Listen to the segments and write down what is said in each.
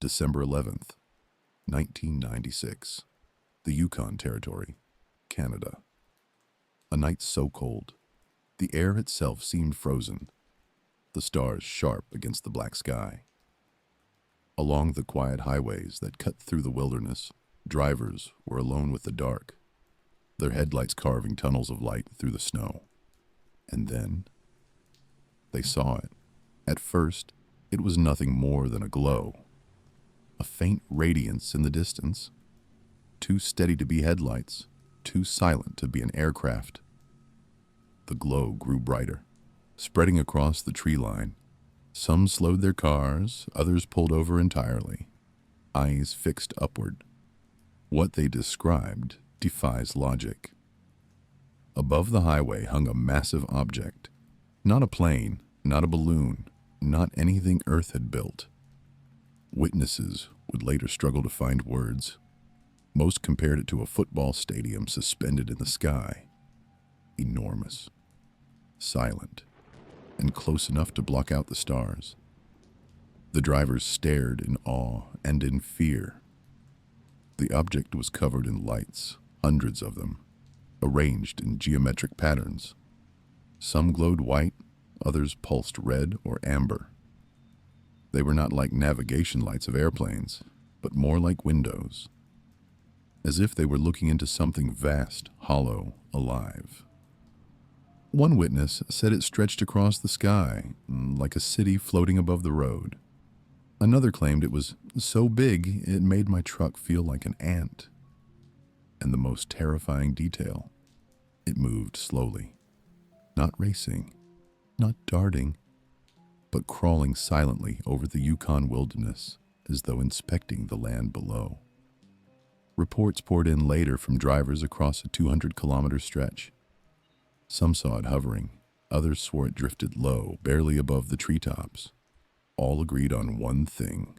December 11th, 1996. The Yukon Territory, Canada. A night so cold, the air itself seemed frozen, the stars sharp against the black sky. Along the quiet highways that cut through the wilderness, drivers were alone with the dark, their headlights carving tunnels of light through the snow. And then they saw it. At first, it was nothing more than a glow, a faint radiance in the distance, too steady to be headlights, too silent to be an aircraft. The glow grew brighter, spreading across the tree line. Some slowed their cars, others pulled over entirely, eyes fixed upward. What they described defies logic. Above the highway hung a massive object, not a plane, not a balloon, not anything Earth had built. Witnesses would later struggle to find words. Most compared it to a football stadium suspended in the sky. Enormous, silent, and close enough to block out the stars. The drivers stared in awe and in fear. The object was covered in lights, hundreds of them, arranged in geometric patterns. Some glowed white, others pulsed red or amber. They were not like navigation lights of airplanes, but more like windows, as if they were looking into something vast, hollow, alive. One witness said it stretched across the sky, like a city floating above the road. Another claimed it was so big it made my truck feel like an ant. And the most terrifying detail, it moved slowly, not racing, not darting, but crawling silently over the Yukon wilderness as though inspecting the land below. Reports poured in later from drivers across a 200-kilometer stretch. Some saw it hovering, others swore it drifted low, barely above the treetops. All agreed on one thing.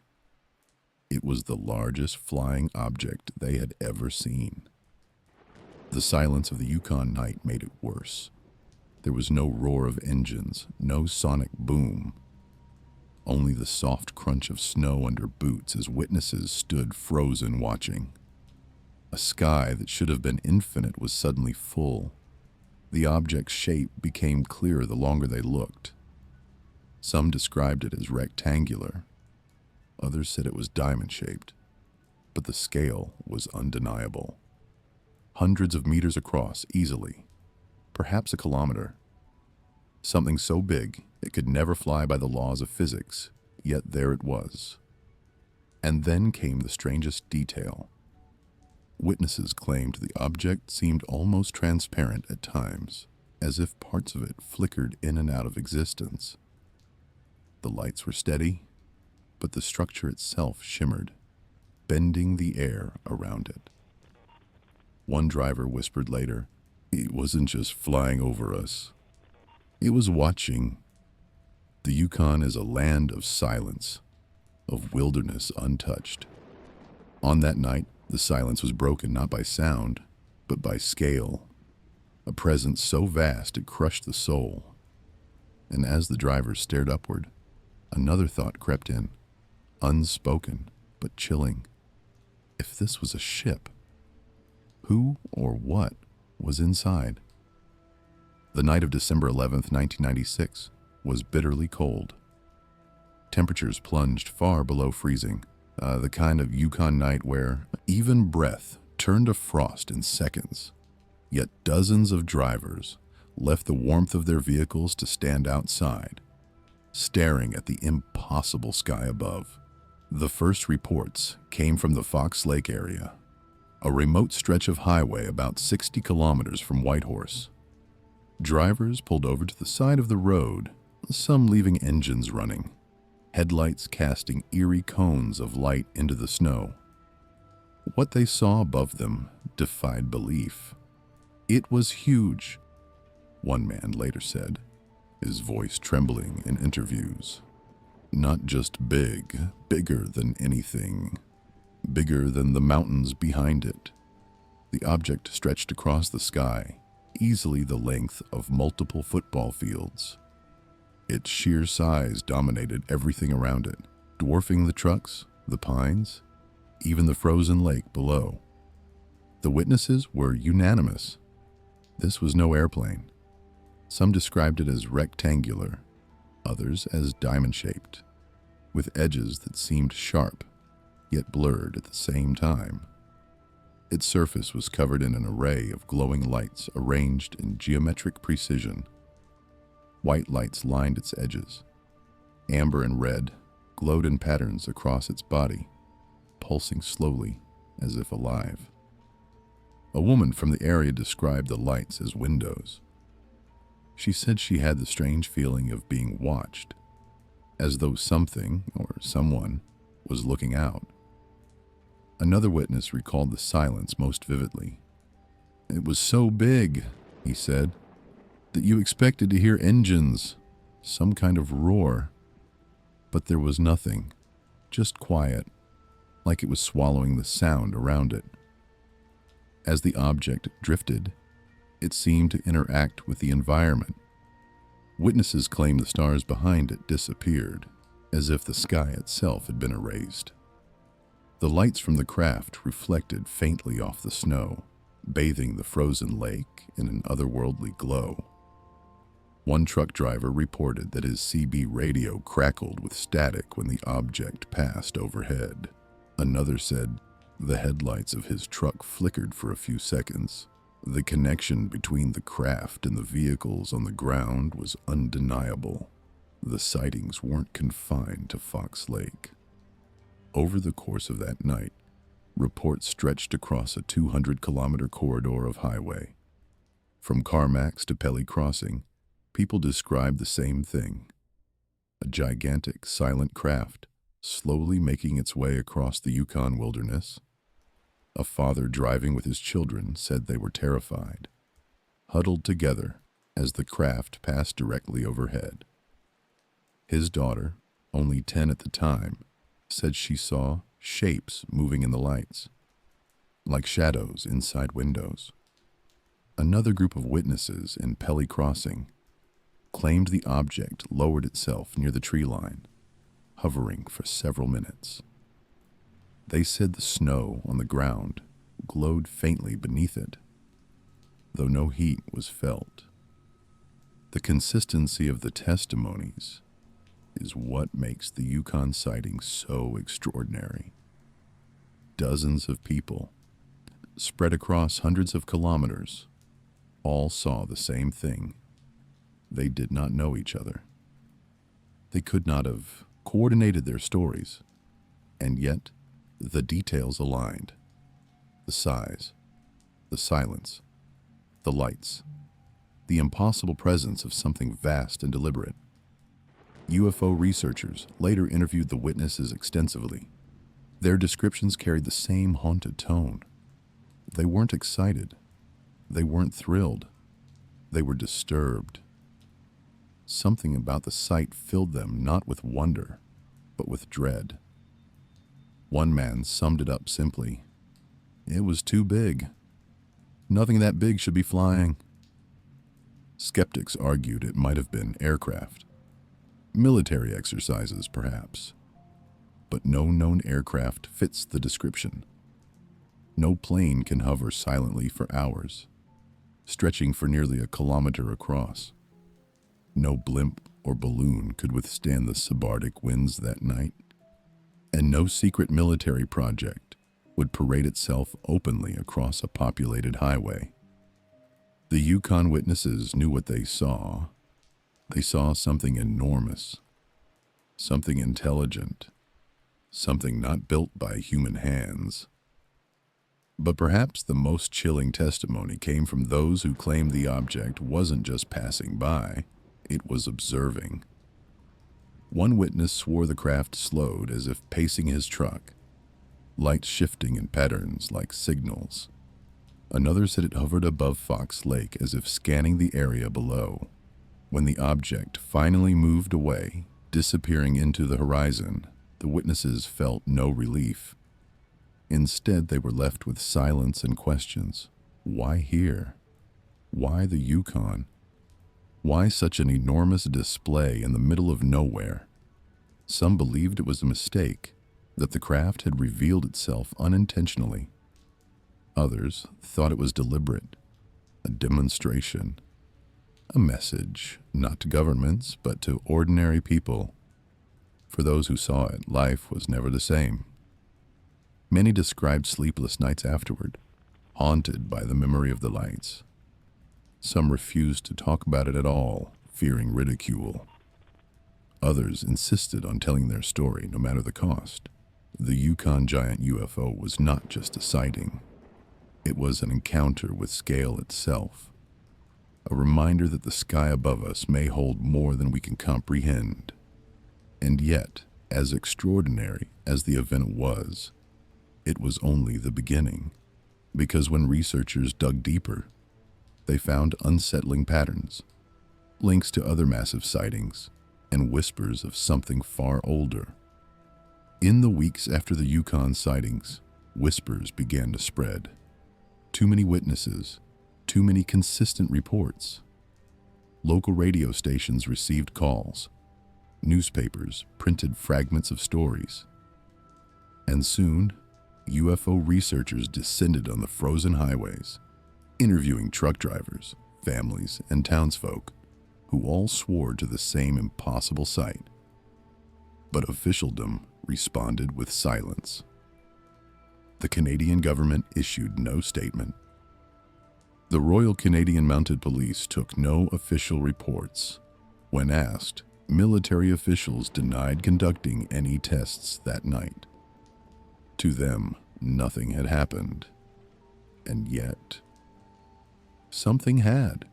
It was the largest flying object they had ever seen. The silence of the Yukon night made it worse. There was no roar of engines, no sonic boom. Only the soft crunch of snow under boots as witnesses stood frozen watching. A sky that should have been infinite was suddenly full. The object's shape became clearer the longer they looked. Some described it as rectangular. Others said it was diamond-shaped. But the scale was undeniable. Hundreds of meters across, easily. Perhaps a kilometer. Something so big it could never fly by the laws of physics, yet there it was. And then came the strangest detail. Witnesses claimed the object seemed almost transparent at times, as if parts of it flickered in and out of existence. The lights were steady, but the structure itself shimmered, bending the air around it. One driver whispered later, "It wasn't just flying over us. It was watching." The Yukon is a land of silence, of wilderness untouched. On that night, the silence was broken not by sound, but by scale, a presence so vast it crushed the soul. And as the drivers stared upward, another thought crept in, unspoken but chilling. If this was a ship, who or what was inside? The night of December 11th, 1996, was bitterly cold. Temperatures plunged far below freezing, the kind of Yukon night where even breath turned to frost in seconds. Yet dozens of drivers left the warmth of their vehicles to stand outside, staring at the impossible sky above. The first reports came from the Fox Lake area, a remote stretch of highway about 60 kilometers from Whitehorse. Drivers pulled over to the side of the road, some leaving engines running, headlights casting eerie cones of light into the snow. What they saw above them defied belief. It was huge, one man later said, his voice trembling in interviews. Not just big, bigger than anything, bigger than the mountains behind it. The object stretched across the sky, easily the length of multiple football fields. Its sheer size dominated everything around it, dwarfing the trucks, the pines, even the frozen lake below. The witnesses were unanimous. This was no airplane. Some described it as rectangular, others as diamond-shaped, with edges that seemed sharp, yet blurred at the same time. Its surface was covered in an array of glowing lights arranged in geometric precision. White lights lined its edges. Amber and red glowed in patterns across its body, pulsing slowly as if alive. A woman from the area described the lights as windows. She said she had the strange feeling of being watched, as though something or someone was looking out. Another witness recalled the silence most vividly. "It was so big," he said, "that you expected to hear engines, some kind of roar. But there was nothing, just quiet, like it was swallowing the sound around it." As the object drifted, it seemed to interact with the environment. Witnesses claimed the stars behind it disappeared, as if the sky itself had been erased. The lights from the craft reflected faintly off the snow, bathing the frozen lake in an otherworldly glow. One truck driver reported that his CB radio crackled with static when the object passed overhead. Another said the headlights of his truck flickered for a few seconds. The connection between the craft and the vehicles on the ground was undeniable. The sightings weren't confined to Fox Lake. Over the course of that night, reports stretched across a 200-kilometer corridor of highway. From Carmack's to Pelly Crossing, people described the same thing: a gigantic, silent craft slowly making its way across the Yukon wilderness. A father driving with his children said they were terrified, huddled together as the craft passed directly overhead. His daughter, only 10 at the time, said she saw shapes moving in the lights, like shadows inside windows. Another group of witnesses in Pelly Crossing claimed the object lowered itself near the tree line, hovering for several minutes. They said the snow on the ground glowed faintly beneath it, though no heat was felt. The consistency of the testimonies is what makes the Yukon sighting so extraordinary. Dozens of people, spread across hundreds of kilometers, all saw the same thing. They did not know each other. They could not have coordinated their stories, and yet the details aligned. The size, the silence, the lights, the impossible presence of something vast and deliberate. UFO researchers later interviewed the witnesses extensively. Their descriptions carried the same haunted tone. They weren't excited. They weren't thrilled. They were disturbed. Something about the sight filled them not with wonder, but with dread. One man summed it up simply: "It was too big. Nothing that big should be flying." Skeptics argued it might have been aircraft, military exercises perhaps, but no known aircraft fits the description. No plane can hover silently for hours, stretching for nearly a kilometer across. No blimp or balloon could withstand the subarctic winds that night, and no secret military project would parade itself openly across a populated highway. The Yukon witnesses knew what they saw. They saw something enormous, something intelligent, something not built by human hands. But perhaps the most chilling testimony came from those who claimed the object wasn't just passing by, it was observing. One witness swore the craft slowed as if pacing his truck, lights shifting in patterns like signals. Another said it hovered above Fox Lake as if scanning the area below. When the object finally moved away, disappearing into the horizon, the witnesses felt no relief. Instead, they were left with silence and questions. Why here? Why the Yukon? Why such an enormous display in the middle of nowhere? Some believed it was a mistake. that the craft had revealed itself unintentionally. Others thought it was deliberate, a demonstration, a message not to governments but to ordinary people. For those who saw it, life was never the same. Many described sleepless nights afterward, haunted by the memory of the lights. Some refused to talk about it at all, fearing ridicule. Others insisted on telling their story, no matter the cost. The Yukon Giant UFO was not just a sighting. It was an encounter with scale itself, a reminder that the sky above us may hold more than we can comprehend. And yet, as extraordinary as the event was, it was only the beginning, because when researchers dug deeper, they found unsettling patterns, links to other massive sightings, and whispers of something far older. In the weeks after the Yukon sightings, whispers began to spread. Too many witnesses, too many consistent reports. Local radio stations received calls. Newspapers printed fragments of stories. And soon, UFO researchers descended on the frozen highways, interviewing truck drivers, families, and townsfolk, who all swore to the same impossible sight. But officialdom responded with silence. The Canadian government issued no statement. The Royal Canadian Mounted Police took no official reports. When asked, military officials denied conducting any tests that night. To them, nothing had happened. And yet, something had.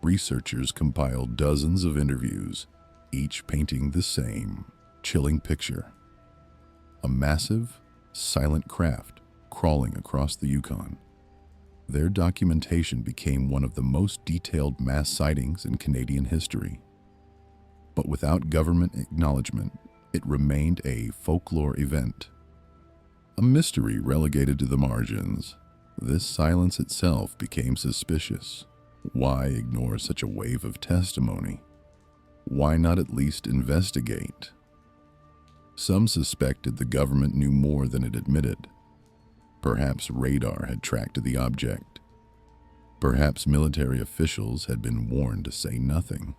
Researchers compiled dozens of interviews, each painting the same chilling picture. A massive, silent craft crawling across the Yukon. Their documentation became one of the most detailed mass sightings in Canadian history. But without government acknowledgement, it remained a folklore event. A mystery relegated to the margins. This silence itself became suspicious. Why ignore such a wave of testimony? Why not at least investigate? Some suspected the government knew more than it admitted. Perhaps radar had tracked the object. Perhaps military officials had been warned to say nothing.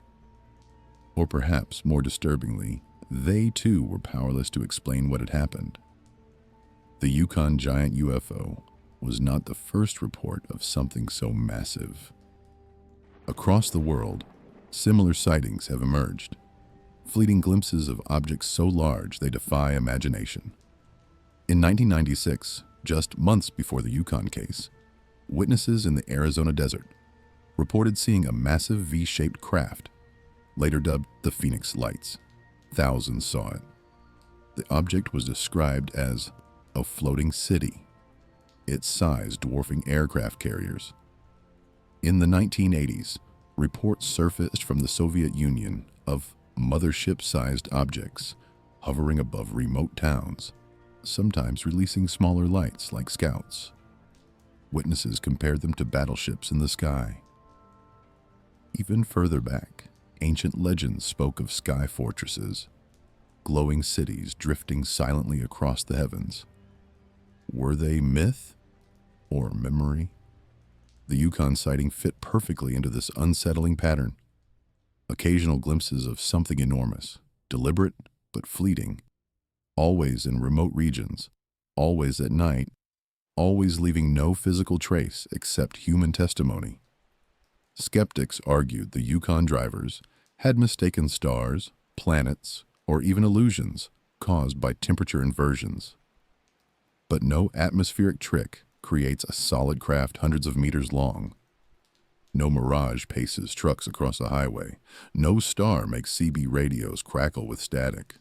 Or perhaps, more disturbingly, they too were powerless to explain what had happened. The Yukon Giant UFO was not the first report of something so massive. Across the world, similar sightings have emerged, fleeting glimpses of objects so large they defy imagination. In 1996, just months before the Yukon case, witnesses in the Arizona desert reported seeing a massive V-shaped craft, later dubbed the Phoenix Lights. Thousands saw it. The object was described as a floating city, its size dwarfing aircraft carriers. In the 1980s, reports surfaced from the Soviet Union of mothership-sized objects hovering above remote towns, sometimes releasing smaller lights like scouts. Witnesses compared them to battleships in the sky. Even further back, ancient legends spoke of sky fortresses, glowing cities drifting silently across the heavens. Were they myth or memory? The Yukon sighting fit perfectly into this unsettling pattern. Occasional glimpses of something enormous, deliberate but fleeting, always in remote regions, always at night, always leaving no physical trace except human testimony. Skeptics argued the Yukon drivers had mistaken stars, planets, or even illusions caused by temperature inversions. But no atmospheric trick creates a solid craft hundreds of meters long. No mirage paces trucks across a highway. No star makes CB radios crackle with static.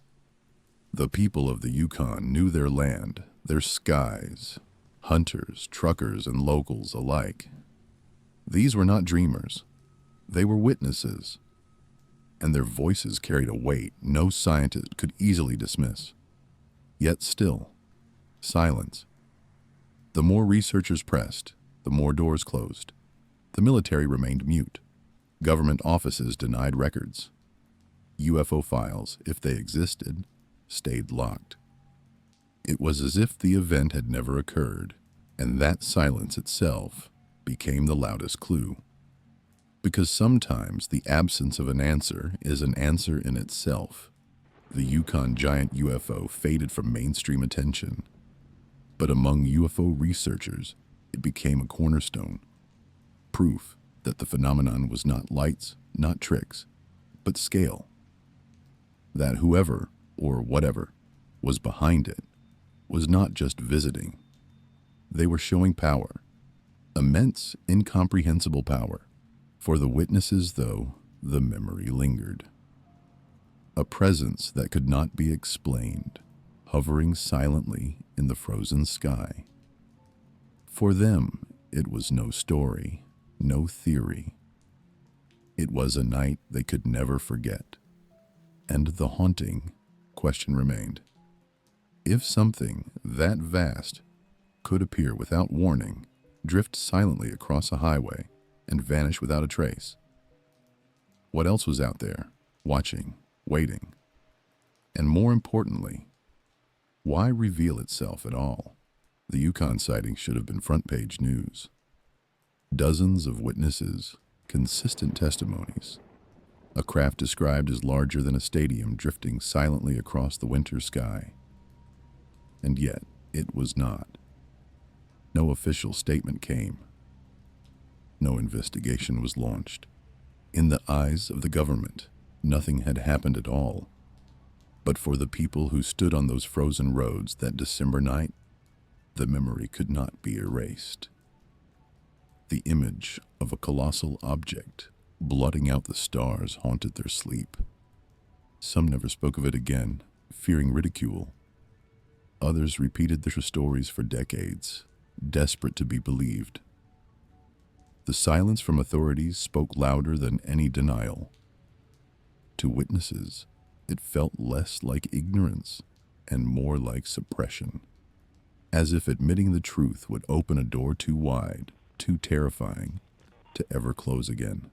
The people of the Yukon knew their land, their skies, hunters, truckers, and locals alike. These were not dreamers. They were witnesses. And their voices carried a weight no scientist could easily dismiss. Yet still, silence. The more researchers pressed, the more doors closed. The military remained mute. Government offices denied records. UFO files, if they existed, stayed locked. It was as if the event had never occurred, and that silence itself became the loudest clue. Because sometimes the absence of an answer is an answer in itself. The Yukon Giant UFO faded from mainstream attention, but among UFO researchers, it became a cornerstone. Proof that the phenomenon was not lights, not tricks, but scale. That whoever, or whatever, was behind it was not just visiting. They were showing power, immense, incomprehensible power. For the witnesses, though, the memory lingered. A presence that could not be explained, hovering silently in the frozen sky. For them, it was no story, no theory. It was a night they could never forget. And the haunting question remained. If something that vast could appear without warning, drift silently across a highway, and vanish without a trace, what else was out there, watching, waiting? And more importantly, why reveal itself at all? The Yukon sighting should have been front-page news. Dozens of witnesses, consistent testimonies. A craft described as larger than a stadium drifting silently across the winter sky. And yet, it was not. No official statement came. No investigation was launched. In the eyes of the government, nothing had happened at all. But for the people who stood on those frozen roads that December night, the memory could not be erased. The image of a colossal object blotting out the stars haunted their sleep. Some never spoke of it again, fearing ridicule. Others repeated their stories for decades, desperate to be believed. The silence from authorities spoke louder than any denial. To witnesses, it felt less like ignorance and more like suppression, as if admitting the truth would open a door too wide, too terrifying, to ever close again.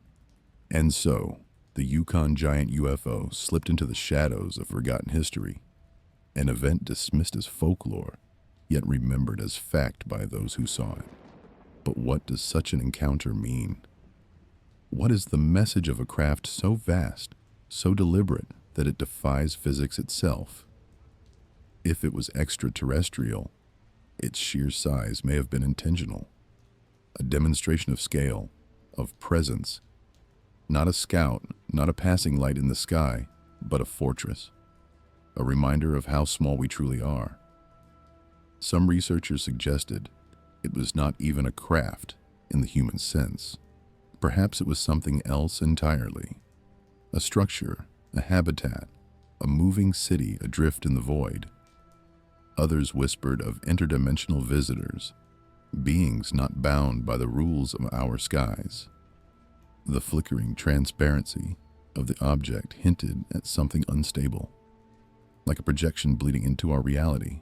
And so, the Yukon Giant UFO slipped into the shadows of forgotten history, an event dismissed as folklore, yet remembered as fact by those who saw it. But what does such an encounter mean? What is the message of a craft so vast, so deliberate, that it defies physics itself? If it was extraterrestrial, its sheer size may have been intentional, a demonstration of scale, of presence, not a scout, not a passing light in the sky, but a fortress, a reminder of how small we truly are. Some researchers suggested it was not even a craft in the human sense. Perhaps it was something else entirely. A structure, a habitat, a moving city adrift in the void. Others whispered of interdimensional visitors, beings not bound by the rules of our skies. The flickering transparency of the object hinted at something unstable, like a projection bleeding into our reality.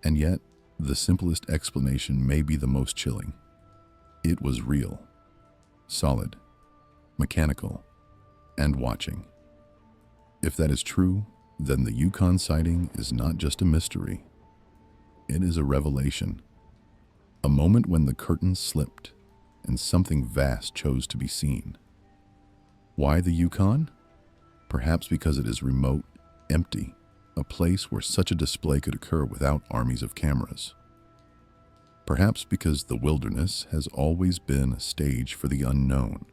And yet, the simplest explanation may be the most chilling. It was real, solid, mechanical, and watching. If that is true, then the Yukon sighting is not just a mystery. It is a revelation. A moment when the curtain slipped and something vast chose to be seen. Why the Yukon? Perhaps because it is remote, empty, a place where such a display could occur without armies of cameras. Perhaps because the wilderness has always been a stage for the unknown.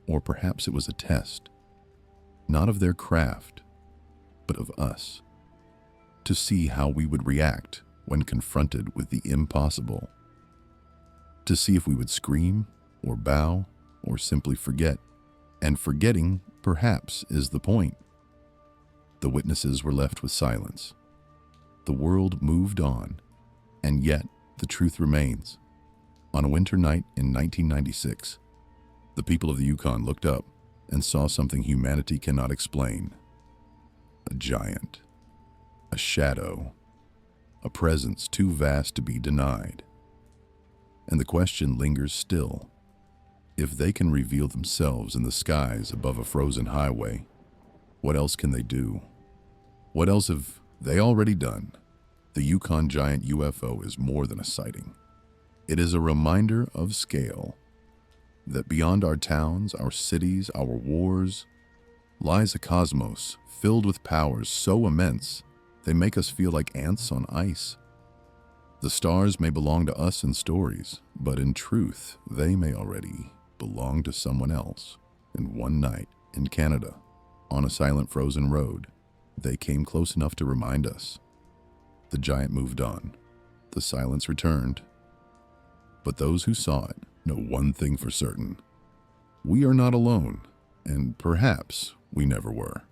Or perhaps it was a test, not of their craft, but of us, to see how we would react when confronted with the impossible, to see if we would scream or bow or simply forget. And forgetting, perhaps, is the point. The witnesses were left with silence. The world moved on, and yet the truth remains. On a winter night in 1996, the people of the Yukon looked up and saw something humanity cannot explain. A giant, a shadow, a presence too vast to be denied. And the question lingers still. If they can reveal themselves in the skies above a frozen highway, what else can they do? What else have they already done? The Yukon Giant UFO is more than a sighting. It is a reminder of scale, that beyond our towns, our cities, our wars, lies a cosmos filled with powers so immense they make us feel like ants on ice. The stars may belong to us in stories, but in truth, they may already belong to someone else. And one night in Canada, on a silent frozen road, they came close enough to remind us. The giant moved on. The silence returned. But those who saw it know one thing for certain. We are not alone, and perhaps we never were.